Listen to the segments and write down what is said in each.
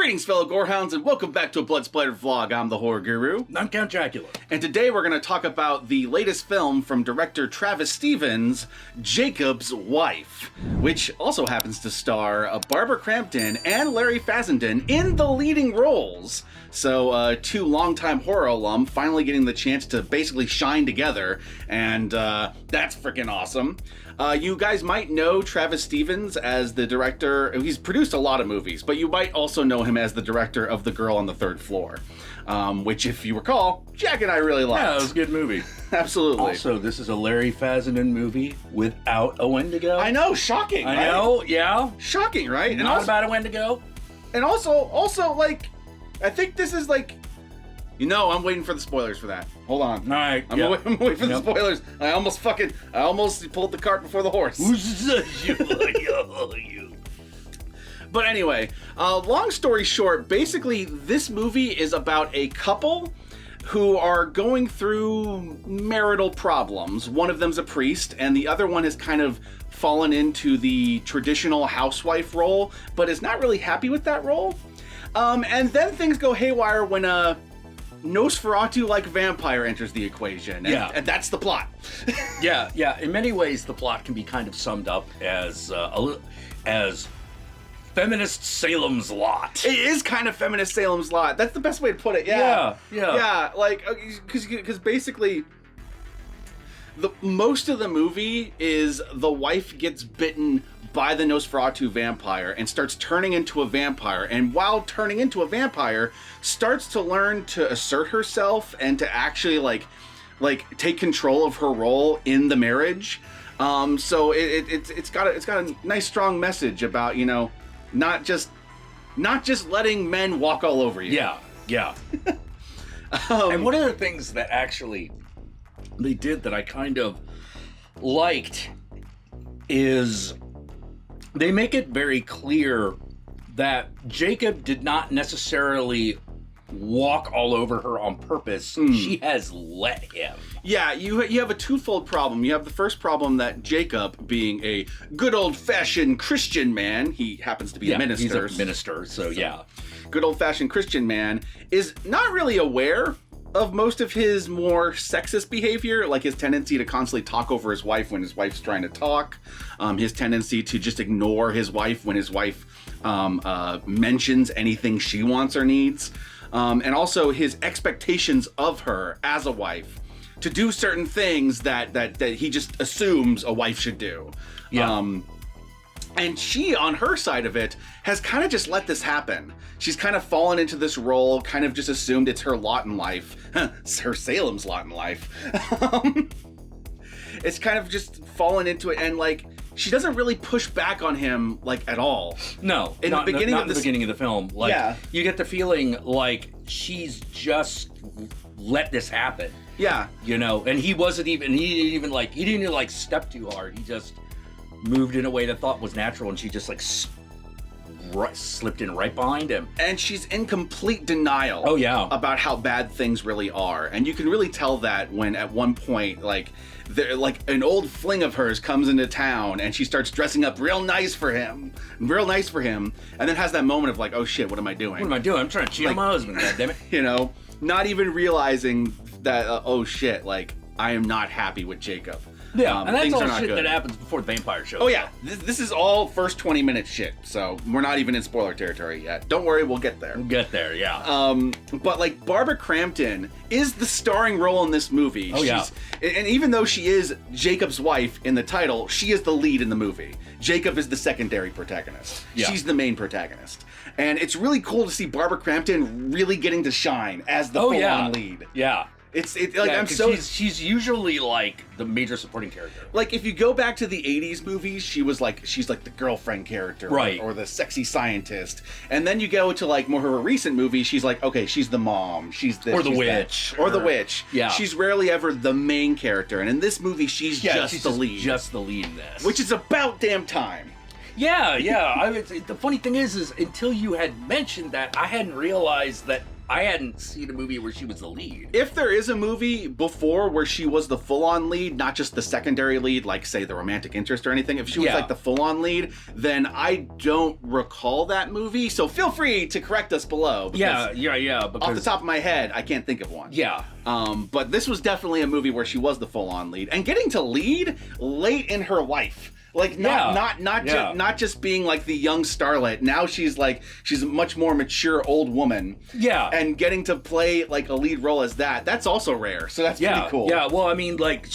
Greetings, fellow gorehounds, and welcome back to a Blood Splattered vlog. I'm the Horror Guru. I'm Count Jackula. And today we're going to talk about the latest film from director Travis Stevens, JAKOB'S Wife, which also happens to star Barbara Crampton and Larry Fessenden in the leading roles. So, two longtime horror alum finally getting the chance to basically shine together, and that's freaking awesome. You guys might know Travis Stevens as the director. He's produced a lot of movies, but you might also know him as the director of The Girl on the Third Floor, which, if you recall, Jack and I really liked. Yeah, it was a good movie. Absolutely. Also, this is a Larry Fessenden movie without a Wendigo. I know, shocking. I right? know, yeah. Shocking, right? And Not also, about a Wendigo. And also, like, I think this is like, I'm waiting for the spoilers for that. Hold on. All right. I'm waiting for the spoilers. I almost pulled the cart before the horse. But anyway, long story short, basically this movie is about a couple who are going through marital problems. One of them's a priest, and the other one has kind of fallen into the traditional housewife role, but is not really happy with that role. And then things go haywire when a Nosferatu-like vampire enters the equation. And that's the plot. Yeah. In many ways, the plot can be kind of summed up as feminist Salem's Lot. It is kind of feminist Salem's Lot. That's the best way to put it. Yeah. Yeah, like, because basically, most of the movie is the wife gets bitten by the Nosferatu vampire and starts turning into a vampire, and while turning into a vampire, starts to learn to assert herself and to actually like take control of her role in the marriage. So it's got a nice strong message about, not just letting men walk all over you. Yeah. And one of the things that actually they did that I kind of liked is they make it very clear that Jacob did not necessarily walk all over her on purpose. She has let him. Yeah, you have a twofold problem. You have the first problem that Jacob, being a good old-fashioned Christian man, he happens to be a minister. He's a minister, so yeah. Good old-fashioned Christian man is not really aware of most of his more sexist behavior, like his tendency to constantly talk over his wife when his wife's trying to talk, his tendency to just ignore his wife when his wife mentions anything she wants or needs, and also his expectations of her as a wife to do certain things that he just assumes a wife should do. Yeah. And she, on her side of it, has kind of just let this happen. She's kind of fallen into this role, kind of just assumed it's her lot in life. It's her Salem's lot in life. It's kind of just fallen into it, and like, she doesn't really push back on him, like, at all. No, not in the beginning of the film. Like, you get the feeling like she's just let this happen. Yeah. And he didn't even step too hard. He just moved in a way that thought was natural, and she just slipped in right behind him. And she's in complete denial. Oh, yeah. About how bad things really are. And you can really tell that when at one point, an old fling of hers comes into town and she starts dressing up real nice for him, and then has that moment of like, oh shit, what am I doing? I'm trying to cheat on my husband, goddammit. Not even realizing that, oh shit, like, I am not happy with Jacob. Yeah, and that's all shit that happens before the vampire shows. Oh yeah, this is all first 20 minutes shit, so we're not even in spoiler territory yet. Don't worry, we'll get there. Yeah. But like, Barbara Crampton is the starring role in this movie. Oh yeah. And even though she is Jacob's wife in the title, she is the lead in the movie. Jacob is the secondary protagonist. Yeah. She's the main protagonist. And it's really cool to see Barbara Crampton really getting to shine as the full-on lead. Yeah. She's usually like the major supporting character. Like, if you go back to the 80s movies, she's like the girlfriend character, right, or the sexy scientist. And then you go to like more of her recent movies, she's like, okay, she's the mom, she's this, or the witch, or the witch. Yeah, she's rarely ever the main character. And in this movie, she's just the lead, just the lead in this, which is about damn time. Yeah. The funny thing is until you had mentioned that, I hadn't realized that I hadn't seen a movie where she was the lead. If there is a movie before where she was the full-on lead, not just the secondary lead, like, say, the romantic interest or anything, if she was, like, the full-on lead, then I don't recall that movie, so feel free to correct us below. Yeah. Because off the top of my head, I can't think of one. Yeah. But this was definitely a movie where she was the full-on lead. And getting to lead late in her life. Like, not just being, like, the young starlet. Now she's a much more mature old woman. Yeah. And getting to play, like, a lead role as that's also rare. So that's pretty cool. Yeah, well, I mean, like,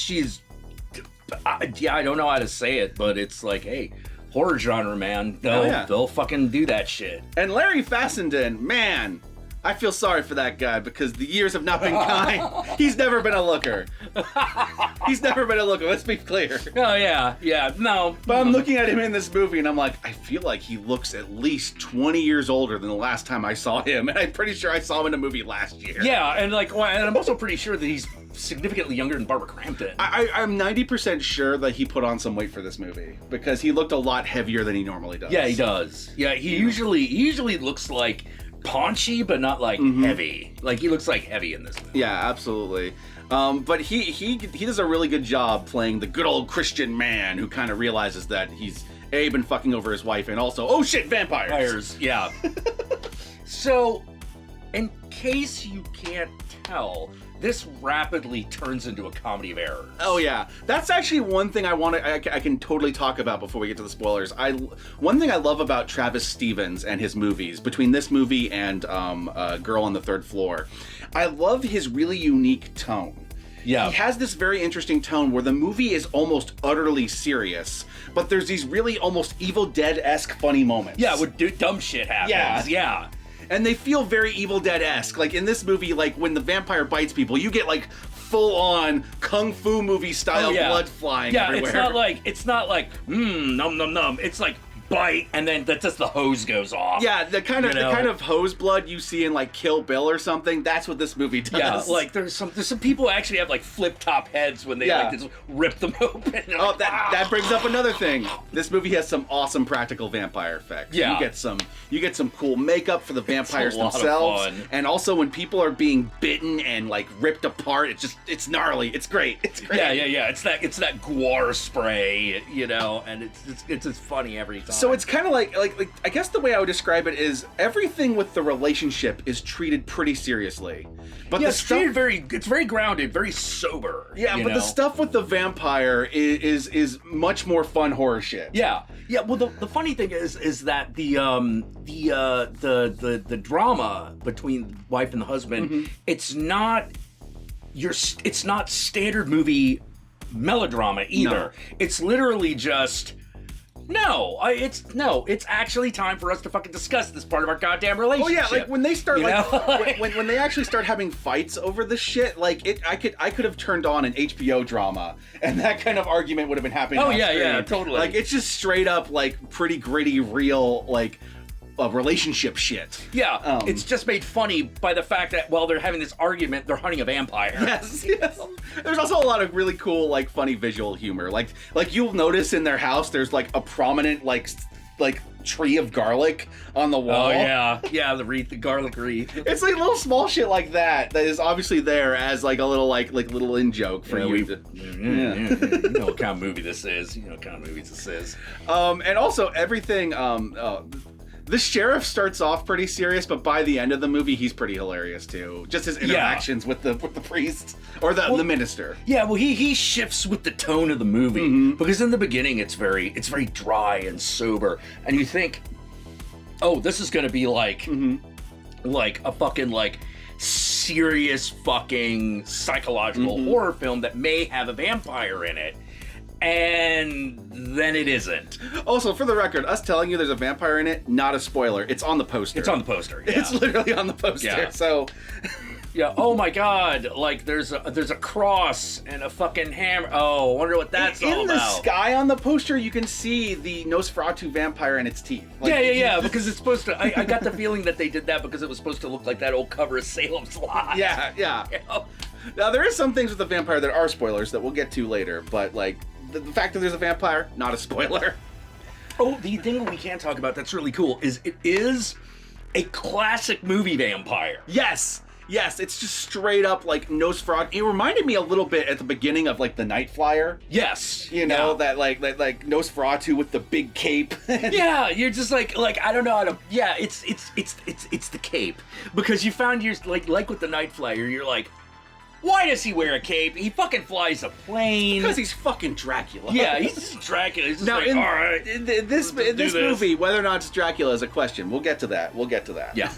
I don't know how to say it, but it's like, hey, horror genre, man. They'll fucking do that shit. And Larry Fessenden, man, I feel sorry for that guy because the years have not been kind. He's never been a looker. Let's be clear. Oh, yeah, no. But I'm looking at him in this movie and I'm like, I feel like he looks at least 20 years older than the last time I saw him. And I'm pretty sure I saw him in a movie last year. Yeah, and I'm also pretty sure that he's significantly younger than Barbara Crampton. I'm 90% sure that he put on some weight for this movie because he looked a lot heavier than he normally does. Yeah, he does. Yeah, he usually looks like paunchy, but not like heavy. Like, he looks like heavy in this movie. Yeah, absolutely. But he does a really good job playing the good old Christian man who kind of realizes that he's been fucking over his wife and also, oh shit, vampires. Yeah. So, in case you can't tell, this rapidly turns into a comedy of errors. Oh yeah, that's actually one thing I can totally talk about before we get to the spoilers. One thing I love about Travis Stevens and his movies, between this movie and Girl on the Third Floor, I love his really unique tone. Yeah. He has this very interesting tone where the movie is almost utterly serious, but there's these really almost Evil Dead-esque funny moments. Yeah, when dumb shit happens. Yeah. And they feel very Evil Dead-esque. Like, in this movie, like, when the vampire bites people, you get, like, full-on Kung Fu movie style blood flying everywhere. Yeah, it's not like, num, num, num. It's like, bite, and then that's just the hose goes off. Yeah, the kind of hose blood you see in, like, Kill Bill or something, that's what this movie does. Yeah, like, there's some people who actually have, like, flip-top heads when they, like, just rip them open. Oh, like, that brings up another thing. This movie has some awesome practical vampire effects. Yeah. You get some cool makeup for the vampires themselves. And also when people are being bitten and, like, ripped apart, it's gnarly. It's great. It's great. Yeah. It's that guar spray, and it's just funny every time. So it's kind of like I guess the way I would describe it is everything with the relationship is treated pretty seriously. But it's very grounded, very sober. Yeah, but the stuff with the vampire is much more fun horror shit. Yeah. Well, the funny thing is that the drama between the wife and the husband, it's not standard movie melodrama either. No. It's literally just. It's actually time for us to fucking discuss this part of our goddamn relationship. Oh yeah, like when they start when they actually start having fights over this shit, like I could have turned on an HBO drama and that kind of argument would have been happening. Oh on screen. Yeah, totally. Like it's just straight up like pretty gritty, real like relationship shit. Yeah, it's just made funny by the fact that while they're having this argument, they're hunting a vampire. Yes. There's also a lot of really cool, like, funny visual humor. Like you'll notice in their house, there's like a prominent like tree of garlic on the wall. Oh yeah, the garlic wreath. It's like little small shit like that is obviously there as like a little like little in joke for you. You know what kind of movie this is. And also everything. The sheriff starts off pretty serious, but by the end of the movie, he's pretty hilarious too. Just his interactions with the priest or the minister. Yeah, well, he shifts with the tone of the movie because in the beginning it's very dry and sober, and you think, oh, this is gonna be like a fucking like serious fucking psychological horror film that may have a vampire in it. And then it isn't. Also, for the record, us telling you there's a vampire in it, not a spoiler. It's on the poster. It's on the poster. Yeah. It's literally on the poster. Yeah. So, yeah. Oh my God! Like there's a cross and a fucking hammer. Oh, I wonder what that's all about. In the sky on the poster, you can see the Nosferatu vampire and its teeth. Like, yeah. Because it's supposed to. I got the feeling that they did that because it was supposed to look like that old cover of Salem's Lot. Yeah. You know? Now there is some things with the vampire that are spoilers that we'll get to later, but like. The fact that there's a vampire, not a spoiler. Oh, the thing we can't talk about that's really cool is it is a classic movie vampire. Yes. Yes, it's just straight up like Nosferatu. It reminded me a little bit at the beginning of like the Night Flyer. Yes, you know that like Nosferatu with the big cape. Yeah, you're just like I don't know how to. Yeah, it's the cape, because you found your like with the Night Flyer, you're like, why does he wear a cape? He fucking flies a plane. Because he's fucking Dracula. Yeah, he's just Dracula. He's just now, like, all right. In this movie, whether or not it's Dracula is a question. We'll get to that. Yeah.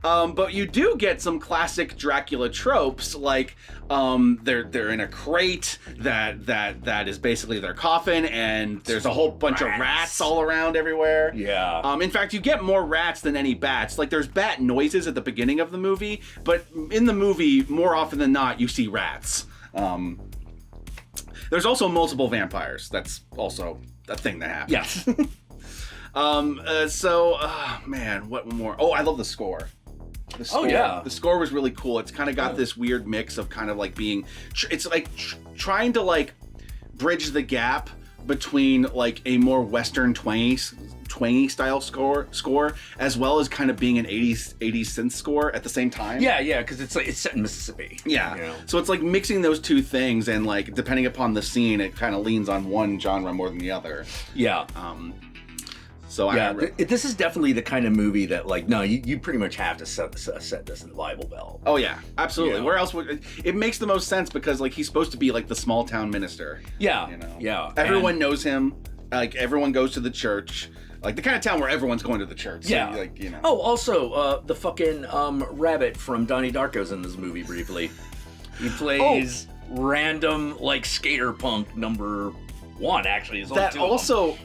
But you do get some classic Dracula tropes, like they're in a crate that is basically their coffin, and there's a whole bunch of rats all around everywhere. Yeah. In fact, you get more rats than any bats. Like, there's bat noises at the beginning of the movie, but in the movie, more often than not, you see rats. There's also multiple vampires. That's also a thing that happens. Yeah. Man, what more? Oh, I love the score. The score. Oh, yeah. The score was really cool. It's kind of got this weird mix of kind of like being... It's like trying to like bridge the gap between like a more Western twangy style score as well as kind of being an 80s synth score at the same time. Yeah, because it's set in Mississippi. Yeah. You know? So it's like mixing those two things, and like depending upon the scene, it kind of leans on one genre more than the other. Yeah. This is definitely the kind of movie that, like, no, you pretty much have to set this in the Bible Belt. Oh yeah, absolutely. Yeah. Where else would it makes the most sense, because like he's supposed to be like the small town minister. Yeah, you know. Yeah. Everyone knows him. Like everyone goes to the church. Like the kind of town where everyone's going to the church. So, yeah. like, you know. Oh, also the fucking rabbit from Donnie Darko's in this movie briefly. He plays random like skater punk number 1, actually. That also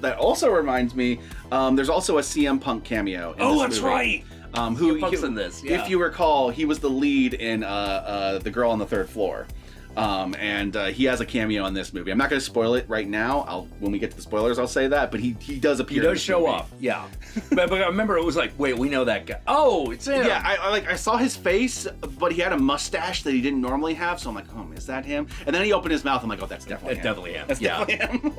reminds me, there's also a CM Punk cameo in this that's movie. right. Who in this, yeah. If you recall, he was the lead in The Girl on the Third Floor. And he has a cameo in this movie. I'm not going to spoil it right now. When we get to the spoilers, I'll say that. But he does appear. He does show up. Yeah. but I remember it was like, wait, we know that guy. Oh, it's him. Yeah, I saw his face, but he had a mustache that he didn't normally have. So I'm like, oh, is that him? And then he opened his mouth. I'm like, oh, that's definitely him. That's definitely him.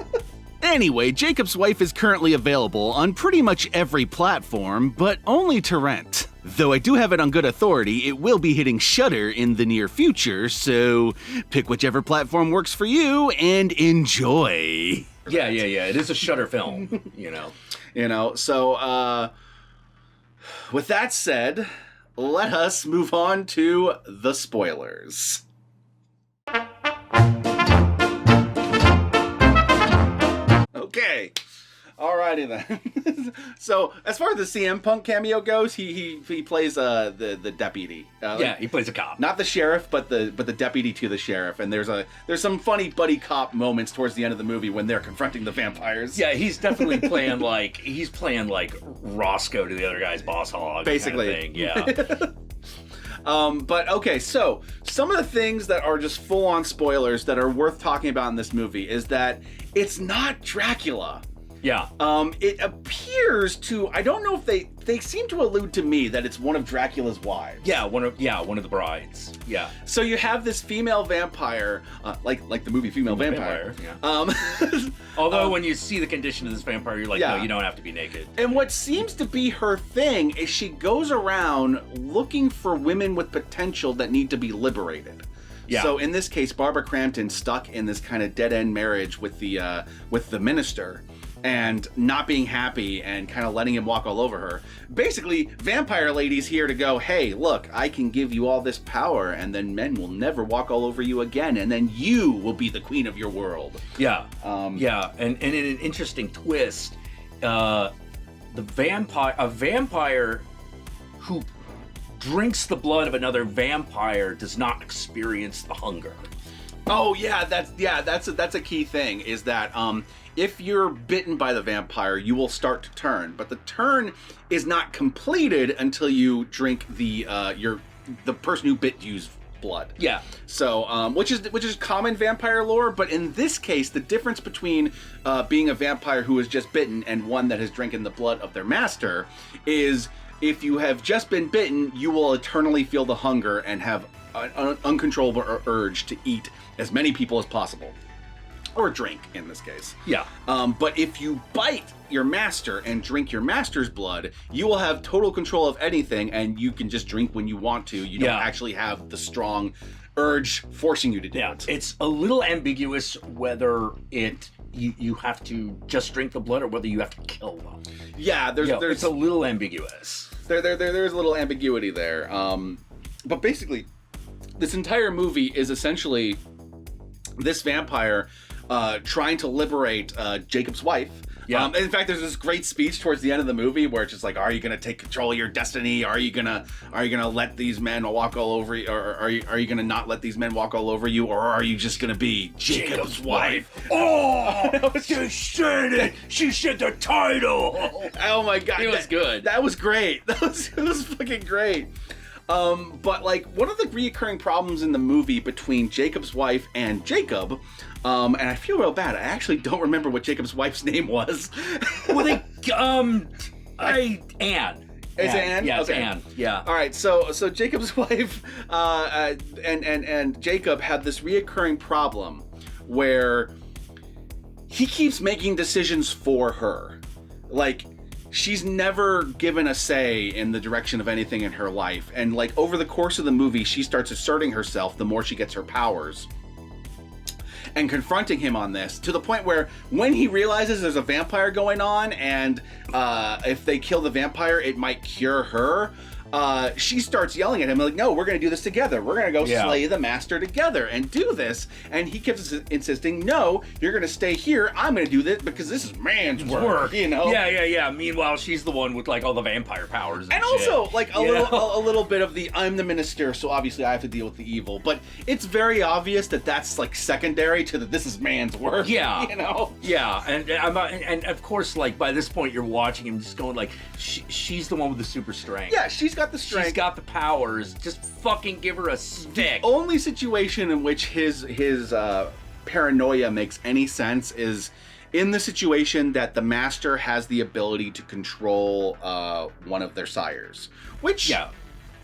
Anyway, Jacob's Wife is currently available on pretty much every platform, but only to rent. Though I do have it on good authority, it will be hitting Shudder in the near future, so pick whichever platform works for you and enjoy. Yeah. It is a Shudder film, So, with that said, let us move on to the spoilers. Okay. Alrighty then. So, as far as the CM Punk cameo goes, he plays the deputy. He plays a cop. Not the sheriff, but the deputy to the sheriff. And there's some funny buddy cop moments towards the end of the movie when they're confronting the vampires. Yeah, he's definitely playing like Roscoe to the other guy's boss hog. Basically. Kind of thing. Yeah. But okay, so some of the things that are just full-on spoilers that are worth talking about in this movie is that it's not Dracula. Yeah. It appears to, I don't know if they seem to allude to me that it's one of Dracula's wives. Yeah, one of the brides. Yeah. So you have this female vampire, like the movie Female Vampire. Yeah. Although when you see the condition of this vampire, you're like, no, you don't have to be naked. And what seems to be her thing is she goes around looking for women with potential that need to be liberated. Yeah. So in this case, Barbara Crampton stuck in this kind of dead-end marriage with the minister, and not being happy and kind of letting him walk all over her. Basically, Vampire Lady's here to go, hey, look, I can give you all this power, and then men will never walk all over you again, and then you will be the queen of your world. Yeah. And in an interesting twist, a vampire who drinks the blood of another vampire does not experience the hunger. Oh yeah, that's a key thing, is that if you're bitten by the vampire, you will start to turn, but the turn is not completed until you drink the person who bit you's blood. Yeah. So which is common vampire lore, but in this case, the difference between being a vampire who is just bitten and one that has drinking the blood of their master is, if you have just been bitten, you will eternally feel the hunger and have an uncontrollable urge to eat as many people as possible. or drink in this case. Yeah. But if you bite your master and drink your master's blood, you will have total control of anything, and you can just drink when you want to. You don't actually have the strong urge forcing you to do it. It's a little ambiguous whether you have to just drink the blood or whether you have to kill them. Yeah, there's it's a little ambiguous. There's a little ambiguity there. But basically, this entire movie is essentially this vampire trying to liberate Jakob's wife. Yeah. In fact, there's this great speech towards the end of the movie where it's just like, are you gonna take control of your destiny? Are you gonna let these men walk all over you, or are you gonna not let these men walk all over you, or are you just gonna be Jakob's wife? Oh, she said it. She said the title. Oh my god, it was good. That was great. It was fucking great. But like one of the reoccurring problems in the movie between Jakob's wife and Jakob, and I feel real bad. I actually don't remember what Jakob's wife's name was. Well, Anne. Is it Anne? Yeah, it's okay. Anne. Yeah. All right. So Jakob's wife and Jakob had this reoccurring problem where he keeps making decisions for her, like. She's never given a say in the direction of anything in her life. And like over the course of the movie, she starts asserting herself the more she gets her powers. And confronting him on this to the point where when he realizes there's a vampire going on and if they kill the vampire, it might cure her. She starts yelling at him like, no, we're going to do this together. We're going to go slay the master together and do this. And he keeps insisting, no, you're going to stay here. I'm going to do this because this is man's work, you know? Yeah. Meanwhile, she's the one with like all the vampire powers and also shit, like a little bit of the I'm the minister, so obviously I have to deal with the evil. But it's very obvious that that's like secondary to the this is man's work. Yeah. You know? Yeah. And of course, like by this point, you're watching him just going like, she's the one with the super strength. Yeah, she's got the strength. She's got the powers. Just fucking give her a stick. The only situation in which his paranoia makes any sense is in the situation that the master has the ability to control one of their sires, which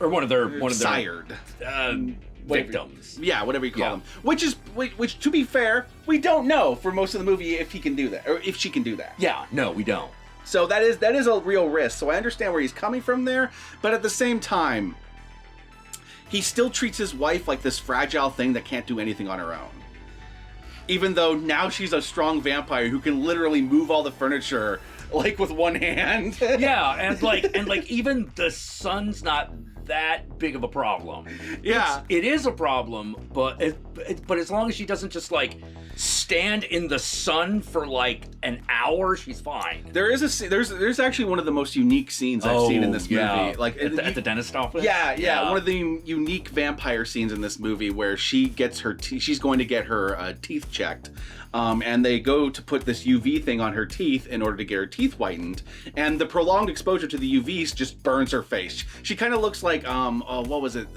or one of their sired victims. Whatever you call them. Which to be fair, we don't know for most of the movie if he can do that or if she can do that. Yeah, no, we don't. So that is a real risk. So I understand where he's coming from there, but at the same time, he still treats his wife like this fragile thing that can't do anything on her own. Even though now she's a strong vampire who can literally move all the furniture like with one hand. Yeah, and like even the sun's not that big of a problem. Yeah, it is a problem, but as long as she doesn't just like stand in the sun for like an hour, she's fine. There's actually one of the most unique scenes I've seen in this movie. Like at the dentist office. Yeah. One of the unique vampire scenes in this movie where she gets she's going to get her teeth checked. And they go to put this UV thing on her teeth in order to get her teeth whitened, and the prolonged exposure to the UVs just burns her face. She kind of looks like what was it?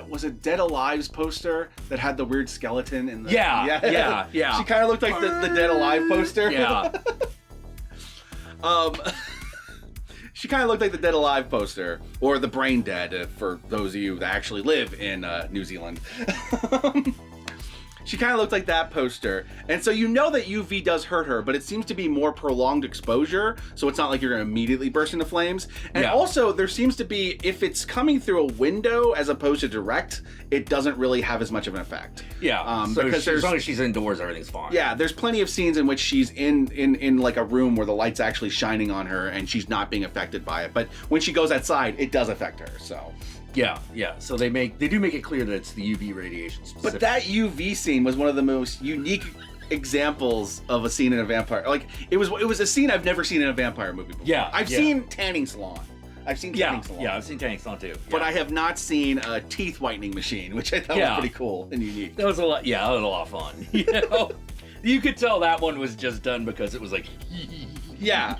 Was it Dead Alive's poster that had the weird skeleton in the Yeah. She kind of looked like the Dead Alive poster. Yeah. She kind of looked like the Dead Alive poster, or the Brain Dead for those of you that actually live in New Zealand. She kind of looked like that poster. And so you know that UV does hurt her, but it seems to be more prolonged exposure, so it's not like you're going to immediately burst into flames. And also, there seems to be, if it's coming through a window as opposed to direct, it doesn't really have as much of an effect. Yeah, because as long as she's indoors, everything's fine. Yeah, there's plenty of scenes in which she's in like a room where the light's actually shining on her and she's not being affected by it. But when she goes outside, it does affect her, so... Yeah. So they do make it clear that it's the UV radiation specific. But that UV scene was one of the most unique examples of a scene in a vampire. Like it was a scene I've never seen in a vampire movie before. Yeah. I've seen tanning salon. I've seen tanning salon. Yeah, I've seen tanning salon too. But I have not seen a teeth whitening machine, which I thought was pretty cool and unique. That was a lot. Yeah, that was a lot of fun. You know, you could tell that one was just done because it was like. Yeah.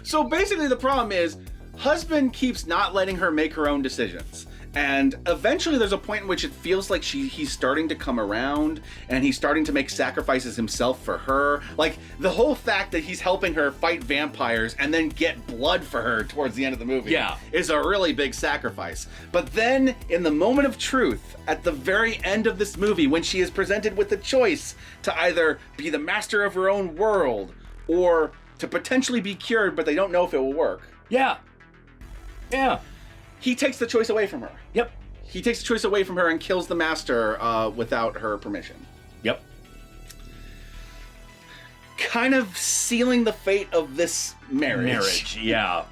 So basically, the problem is. Husband keeps not letting her make her own decisions. And eventually there's a point in which it feels like he's starting to come around, and he's starting to make sacrifices himself for her. Like, the whole fact that he's helping her fight vampires and then get blood for her towards the end of the movie is a really big sacrifice. But then, in the moment of truth, at the very end of this movie, when she is presented with the choice to either be the master of her own world or to potentially be cured, but they don't know if it will work. Yeah. He takes the choice away from her. Yep. He takes the choice away from her and kills the master without her permission. Yep. Kind of sealing the fate of this marriage. Yeah.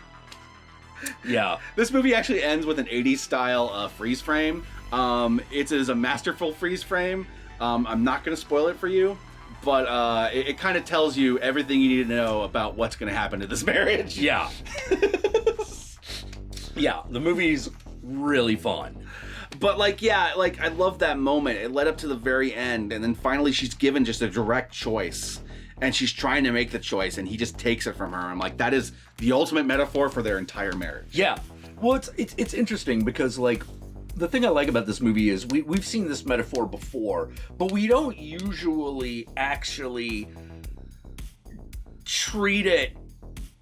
This movie actually ends with an 80s style freeze frame. It is a masterful freeze frame. I'm not going to spoil it for you, but it kind of tells you everything you need to know about what's going to happen to this marriage. Yeah. Yeah, the movie's really fun. But I love that moment. It led up to the very end, and then finally she's given just a direct choice, and she's trying to make the choice, and he just takes it from her. I'm like, that is the ultimate metaphor for their entire marriage. Yeah. Well, it's interesting because, like, the thing I like about this movie is we've seen this metaphor before, but we don't usually actually treat it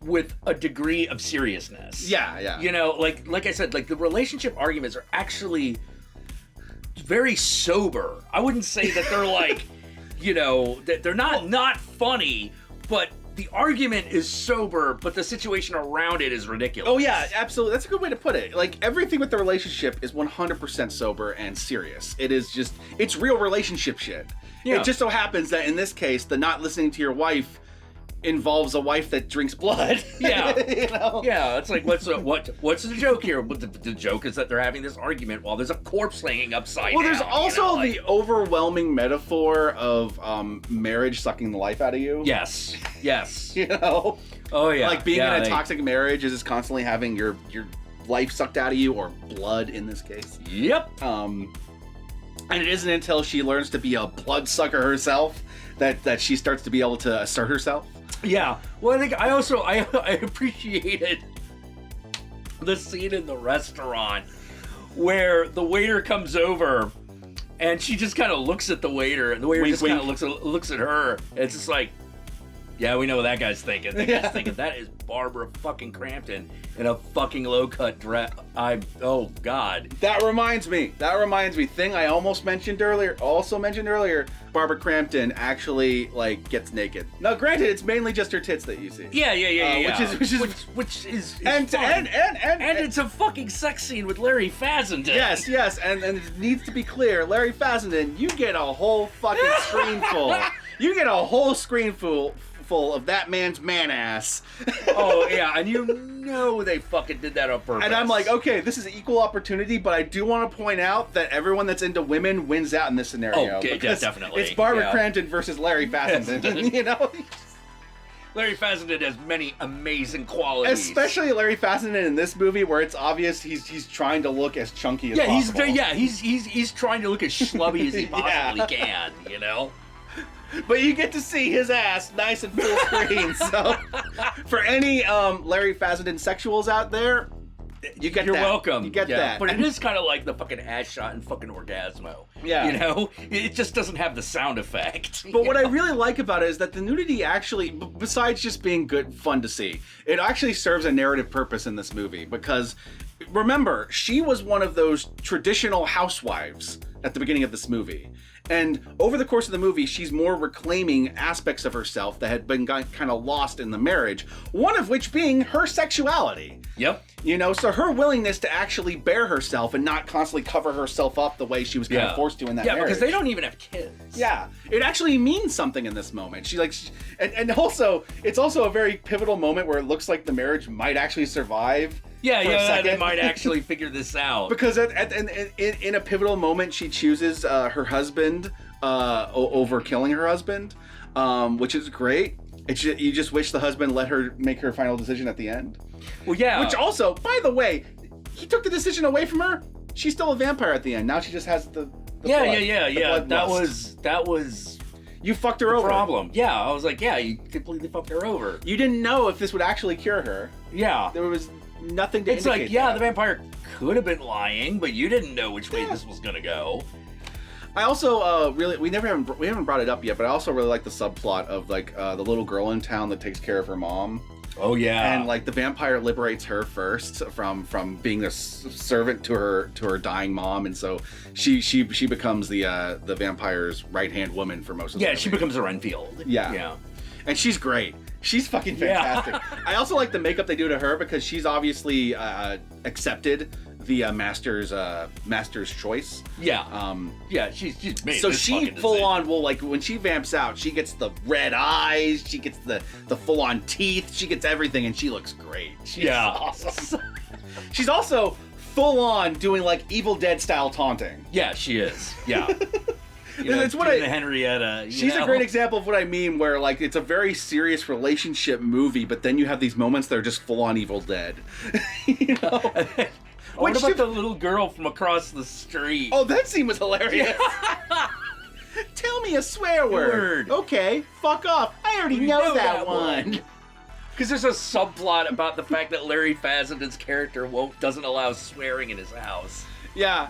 with a degree of seriousness. Yeah. You know, like I said, like, the relationship arguments are actually very sober. I wouldn't say that they're like, you know, that they're not funny, but the argument is sober, but the situation around it is ridiculous. Oh yeah, absolutely. That's a good way to put it. Like, everything with the relationship is 100% sober and serious. It is just, it's real relationship shit. Yeah. It just so happens that in this case, the not listening to your wife involves a wife that drinks blood. Yeah. You know? Yeah, it's like, what's the joke here? But the joke is that they're having this argument while there's a corpse hanging upside down. Well, there's also the overwhelming metaphor of marriage sucking the life out of you. Yes. You know? Oh, yeah. Like, being in a toxic marriage is just constantly having your life sucked out of you, or blood in this case. Yep. And it isn't until she learns to be a bloodsucker herself that she starts to be able to assert herself. Yeah. Well, I think I appreciated the scene in the restaurant where the waiter comes over and she just kind of looks at the waiter, and the waiter just kind of looks at her. And it's just like, yeah, we know what that guy's thinking. That guy's thinking, that is Barbara fucking Crampton in a fucking low-cut dress. Oh, God. That reminds me. Thing I also mentioned earlier, Barbara Crampton actually, like, gets naked. Now, granted, it's mainly just her tits that you see. Yeah. Which is and fun. And it's a fucking sex scene with Larry Fessenden. Yes, and it needs to be clear, Larry Fessenden, you get a whole fucking screen full. You get a whole screen full of that man's man ass. Oh, yeah, and you know they fucking did that on purpose. And I'm like, okay, this is equal opportunity, but I do want to point out that everyone that's into women wins out in this scenario. Oh, yeah, definitely. It's Barbara Crampton versus Larry Fessenden, you know? Larry Fessenden has many amazing qualities. Especially Larry Fessenden in this movie, where it's obvious he's trying to look as chunky as possible. He's trying to look as schlubby as he possibly can, you know? But you get to see his ass nice and full screen. So, for any Larry Fessenden sexuals out there, you're welcome. You get that. But it is kind of like the fucking ass shot in fucking Orgasmo. Yeah. You know? It just doesn't have the sound effect. But what I really like about it is that the nudity actually, besides just being good, fun to see, it actually serves a narrative purpose in this movie. Because, remember, she was one of those traditional housewives at the beginning of this movie. And over the course of the movie, she's more reclaiming aspects of herself that had been kind of lost in the marriage, one of which being her sexuality. Yep. You know, so her willingness to actually bear herself and not constantly cover herself up the way she was kind of forced to in that marriage. Yeah, because they don't even have kids. Yeah. It actually means something in this moment. She like, and also, it's also a very pivotal moment where it looks like the marriage might actually survive. Yeah, they might actually figure this out. Because in a pivotal moment, she chooses her husband over killing her husband, which is great. You just wish the husband let her make her final decision at the end. Well, yeah. Which also, by the way, he took the decision away from her. She's still a vampire at the end. Now she just has the blood That was you fucked her over. Problem. Yeah, I was like, yeah, you completely fucked her over. You didn't know if this would actually cure her. Yeah. nothing to It's indicate like, yeah, that. the vampire could have been lying, but you didn't know which way this was gonna go. I also we haven't brought it up yet, but I also really like the subplot of like the little girl in town that takes care of her mom. Oh yeah, and like the vampire liberates her first from being a servant to her dying mom, and so she becomes the vampire's right hand woman for most of the movie. she becomes a Renfield. Yeah, and she's great. She's fucking fantastic. Yeah. I also like the makeup they do to her because she's obviously accepted the master's choice. Yeah. She's made. So she full on will, like, when she vamps out, she gets the red eyes, she gets the full on teeth, she gets everything, and she looks great. She's awesome. She's also full on doing like Evil Dead style taunting. Yeah, she is. Yeah. It's what the Henrietta. She's a great example of what I mean, where like it's a very serious relationship movie, but then you have these moments that are just full on Evil Dead. You know? What about the little girl from across the street? Oh, that scene was hilarious. Tell me a swear word. Okay, fuck off. I already know that one. Because there's a subplot about the fact that Larry Fassenden's character doesn't allow swearing in his house. Yeah.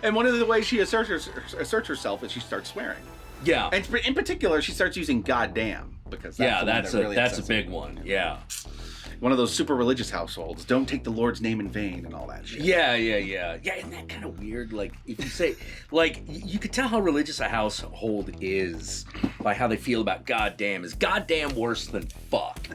And one of the ways she asserts herself is she starts swearing. Yeah. And in particular, she starts using goddamn, because that's a big one. Yeah. One of those super religious households. Don't take the Lord's name in vain and all that shit. Yeah. Isn't that kind of weird? Like, if you say, like, you could tell how religious a household is by how they feel about goddamn. Is goddamn worse than fuck?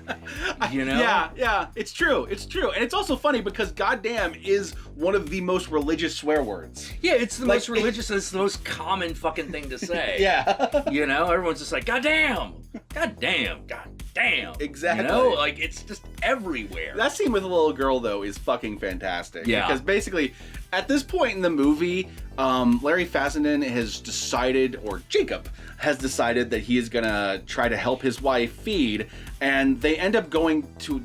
You know? Yeah. It's true. And it's also funny because goddamn is one of the most religious swear words. Yeah, it's the most religious, it's the most common fucking thing to say. Yeah. You know, everyone's just like, goddamn. Exactly. You know, like, it's just everywhere. That scene with the little girl, though, is fucking fantastic. Yeah. Because basically, at this point in the movie, Larry Fessenden has decided, or Jacob has decided, that he is gonna try to help his wife feed, and they end up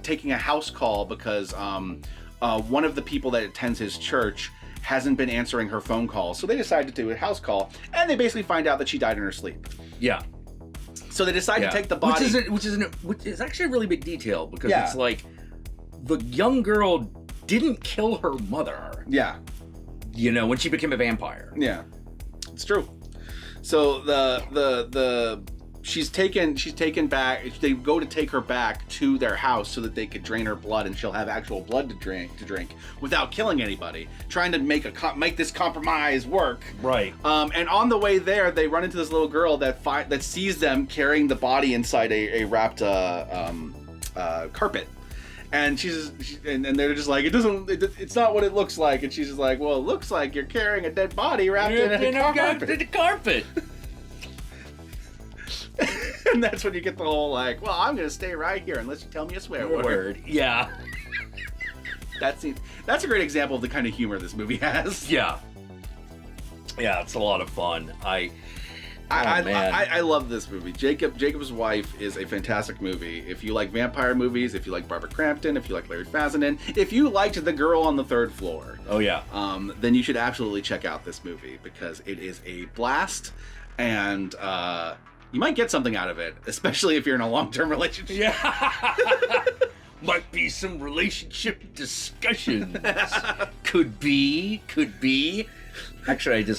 taking a house call because one of the people that attends his church hasn't been answering her phone calls. So they decide to do a house call, and they basically find out that she died in her sleep. Yeah. So they decide to take the body, which is actually a really big detail, because it's like the young girl didn't kill her mother. Yeah. You know, when she became a vampire. Yeah, it's true. So she's taken back. They go to take her back to their house so that they could drain her blood, and she'll have actual blood to drink without killing anybody. Trying to make this compromise work. Right. And on the way there, they run into this little girl that sees them carrying the body inside a wrapped carpet. And and they're just like, it's not what it looks like. And she's just like, well, it looks like you're carrying a dead body wrapped in a carpet. And that's when you get the whole like, well, I'm gonna stay right here unless you tell me a swear word. Yeah. That's a great example of the kind of humor this movie has. Yeah, it's a lot of fun. I love this movie. Jacob's Wife is a fantastic movie. If you like vampire movies, if you like Barbara Crampton, if you like Larry Fessenden, if you liked The Girl on the Third Floor, then you should absolutely check out this movie, because it is a blast, and you might get something out of it, especially if you're in a long-term relationship. Yeah. Might be some relationship discussions. Could be. Actually,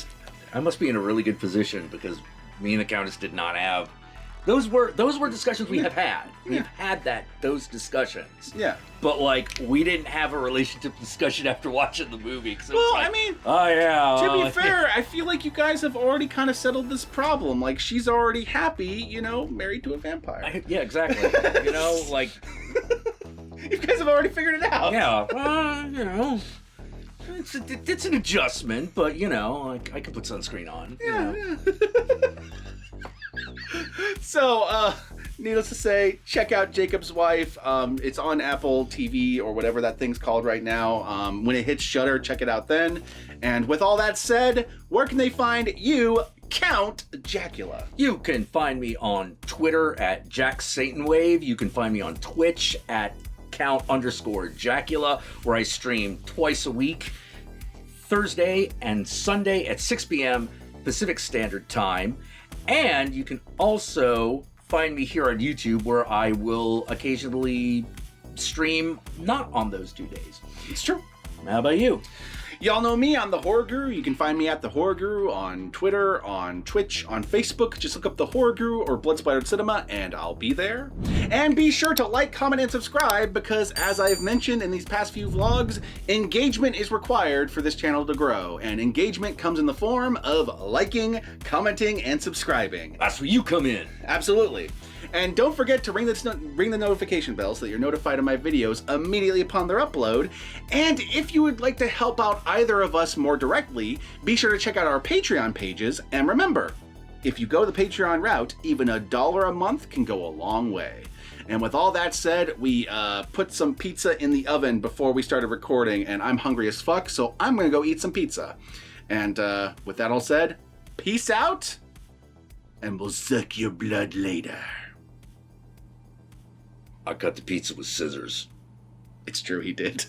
I must be in a really good position, because me and the Countess did not have. Those were discussions we have had. We've had those discussions. Yeah. But like, we didn't have a relationship discussion after watching the movie. Well, I mean, oh yeah. To be fair, I feel like you guys have already kind of settled this problem. Like, she's already happy, you know, married to a vampire. Yeah, exactly. You know, like, you guys have already figured it out. Yeah. You know. It's an adjustment, but you know, I can put sunscreen on. Yeah. So, needless to say, check out Jacob's Wife. It's on Apple TV or whatever that thing's called right now. When it hits Shudder, check it out then. And with all that said, where can they find you, Count Jackula? You can find me on Twitter at JackSatanWave. You can find me on Twitch at Count_Jackula, where I stream twice a week, Thursday and Sunday at 6 p.m. Pacific Standard Time. And you can also find me here on YouTube, where I will occasionally stream not on those 2 days. It's true. How about you? Y'all know me, I'm the Horror Guru. You can find me at the Horror Guru on Twitter, on Twitch, on Facebook. Just look up the Horror Guru or Blood Splattered Cinema and I'll be there. And be sure to like, comment, and subscribe because, as I've mentioned in these past few vlogs, engagement is required for this channel to grow. And engagement comes in the form of liking, commenting, and subscribing. That's where you come in. Absolutely. And don't forget to ring the notification bell so that you're notified of my videos immediately upon their upload. And if you would like to help out either of us more directly, be sure to check out our Patreon pages. And remember, if you go the Patreon route, even $1 a month can go a long way. And with all that said, we put some pizza in the oven before we started recording, and I'm hungry as fuck, so I'm gonna go eat some pizza. And with that all said, peace out, and we'll suck your blood later. I cut the pizza with scissors. It's true, he did.